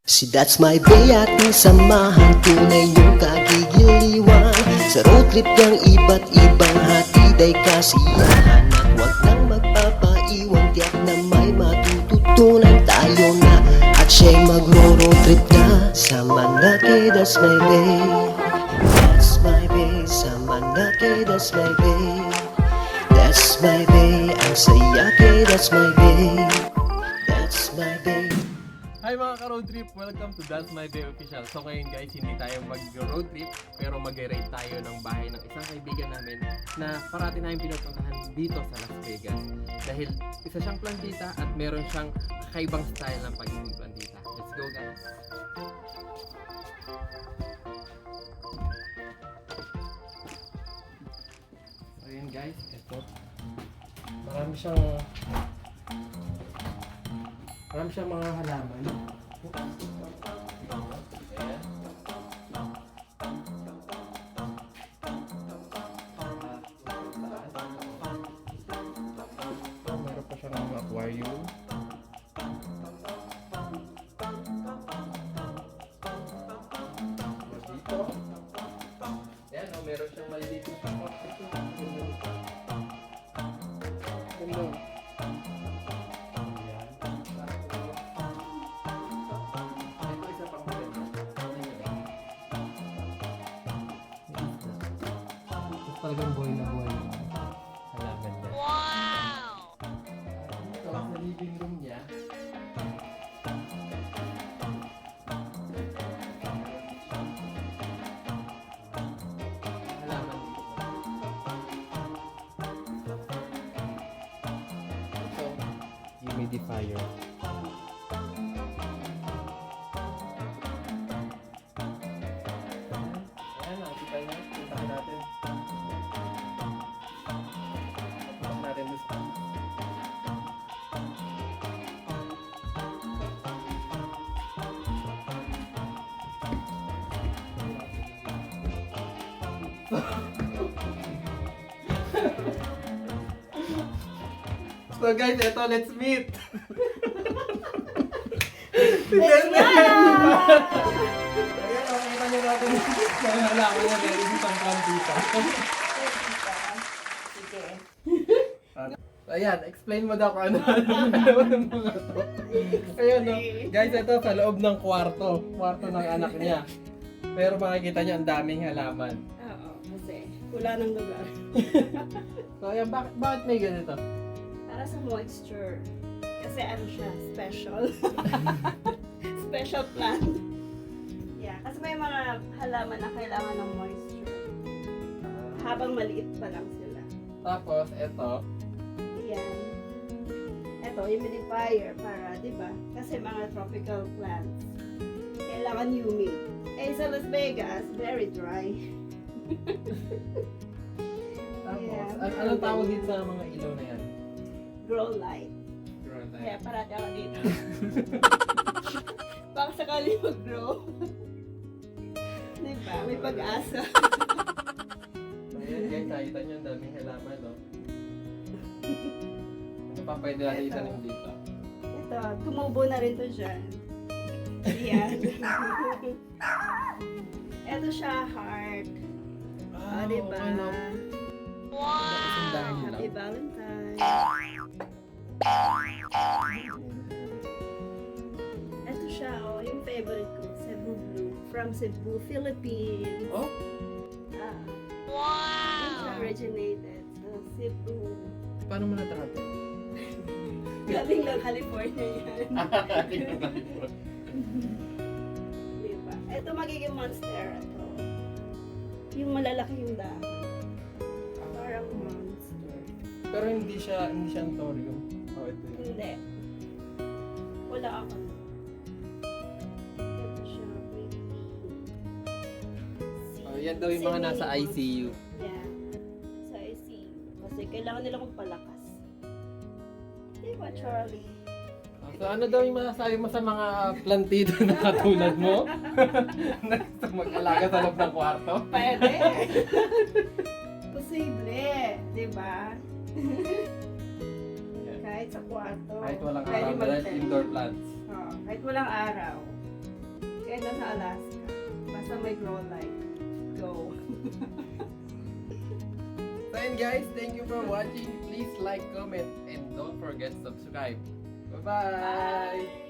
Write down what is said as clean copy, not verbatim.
Si That's My Bay ating samahan, tunay yung kagigiliwan. Sa road trip niyang iba't ibang hatid ay kasiyahan. At huwag nang magpapaiwan, tiyak na may matututunan tayo na. At siya'y magro-road trip na sa Manake. That's my bay, that's my bay. Sa Manake, that's my bay, that's my bay. Ang saya kay That's My Bay, that's my bay. Hi mga ka-road trip! Welcome to That's My Bay Official. So ngayon guys, hindi tayo mag-road trip pero mag-ride tayo ng bahay ng isang kaibigan namin na parati namin pinupuntahan dito sa Las Vegas. Dahil isa siyang plantita at meron siyang kakaibang style ng pagiging plantita. Let's go guys! So yun guys, ito. Marami siyang mga halaman. Ayan. Meron pa siyang mga aquarium. Dito. Ayan, meron siyang maliliit na pakot. Hello. Talagang buhay na buhay yung halaman niya. Wow! Ito, sa living room niya. Halaman dito. Ito, humidifier. Ayan, nakita niya. Puntahan natin. So guys, eto, let's meet! Let's go! Ayan, makikita nyo natin yung halaman niya dahil isang plantita. Sige. Ayan, explain mo daw kung ano ng mga to. Ayan, no? Guys, ito sa loob ng kwarto ng anak niya. Pero makikita niyo ang daming halaman. Oo, kasi wala ng lugar. So ayan, bakit may ganito? Para sa moisture. Kasi ano siya, special. Special plant. Yeah, kasi may mga halaman na kailangan ng moisture. Habang maliit pa lang sila. Tapos, ito. Yan. Ito, humidifier para, di ba? Kasi mga tropical plants, kailangan humid. Eh, sa Las Vegas, very dry. Tapos, Yeah. anong tawag dito sa mga ilaw na yan? Grow light. Kaya parati ako dito. Baka sakali mag-grow. Di ba? May pag-asa. So, ayan guys, nakita nyo ang daming halaman, no? Ano pa pwede natin Ito. itanim dito? Ito, tumubo na rin to dyan. Ayan. Ito siya, heart. Ah, di ba? ano? Wow! Happy Valentine. Ito siya, oh, yung favorite ko, Cebu Blue. From Cebu, Philippines. Oh? Ah. Wow! Originated sa Cebu. Paano mo natrato? Galing ng California yan. Diba? Ito magiging monstera to. Yung malalaki yung dahon. Parang monster. Pero hindi siya antorium. Oh, ito yun. Hindi. Wala ako. Ito siya. Oh, yan daw yung mga nasa ICU. Yeah. Sa ICU. Kasi kailangan nila magpalakas. Diba, Charlie? So ano daw yung masasabi mo sa mga plantito na katulad mo? Na gusto mag-alaga sa loob ng kwarto? Pwede. Posible. Diba? Kahit sa kwarto. Kahit walang pwede araw, dahil mag-tent. indoor plants. Kahit walang araw. Kahit nasa Alaska. Basta may grow light. Go. So yun guys, thank you for watching. Please like, comment, and don't forget subscribe. Bye-bye! Bye!